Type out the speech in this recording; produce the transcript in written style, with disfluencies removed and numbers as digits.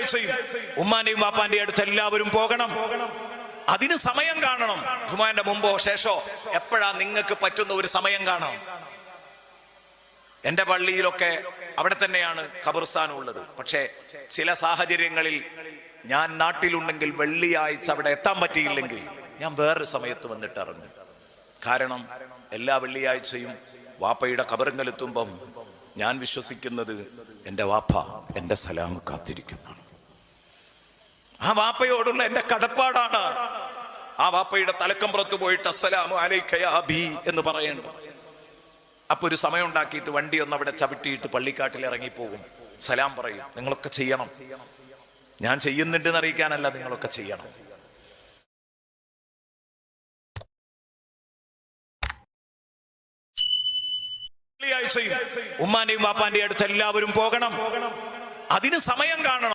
വെള്ളിയാഴ്ചയും ഉമ്മാന്റെയും വാപ്പാന്റെയും അടുത്ത് എല്ലാവരും പോകണം. അതിന് സമയം കാണണം. ജുമാന്റെ മുമ്പോ ശേഷോ എപ്പോഴാ നിങ്ങൾക്ക് പറ്റുന്ന ഒരു സമയം കാണണം. എന്റെ പള്ളിയിലൊക്കെ അവിടെ തന്നെയാണ് ഖബർസ്ഥാനം ഉള്ളത്. പക്ഷേ ചില സാഹചര്യങ്ങളിൽ ഞാൻ നാട്ടിലുണ്ടെങ്കിൽ വെള്ളിയാഴ്ച അവിടെ എത്താൻ പറ്റിയില്ലെങ്കിൽ ഞാൻ വേറൊരു സമയത്ത് വന്നിട്ട് ഇറങ്ങും. കാരണം എല്ലാ വെള്ളിയാഴ്ചയും വാപ്പയുടെ ഖബറിങ്കലെത്തുമ്പം ഞാൻ വിശ്വസിക്കുന്നത് എൻ്റെ വാപ്പ എൻ്റെ സലാം കാത്തിരിക്കുന്നതാണ്. ആ വാപ്പയോടുള്ള എൻ്റെ കടപ്പാടാണ്. ആ വാപ്പയുടെ തലക്കമ്പുറത്ത് പോയിട്ട് അസ്സലാമു അലൈക യാ അബീ എന്ന് പറയേണ്ടത്. അപ്പൊ ഒരു സമയം ഉണ്ടാക്കിയിട്ട് വണ്ടി ഒന്ന് അവിടെ ചവിട്ടിയിട്ട് പള്ളിക്കാട്ടിൽ ഇറങ്ങിപ്പോകും, സലാം പറയും. നിങ്ങളൊക്കെ ചെയ്യണം. ഞാൻ ചെയ്യുന്നുണ്ടെന്ന് അറിയിക്കാനല്ല, നിങ്ങളൊക്കെ ചെയ്യണം. വെള്ളിയാഴ്ചയും ഉമ്മാന്റെയും വാപ്പാന്റെയും അടുത്ത് എല്ലാവരും പോകണം. അതിന് സമയം കാണണം.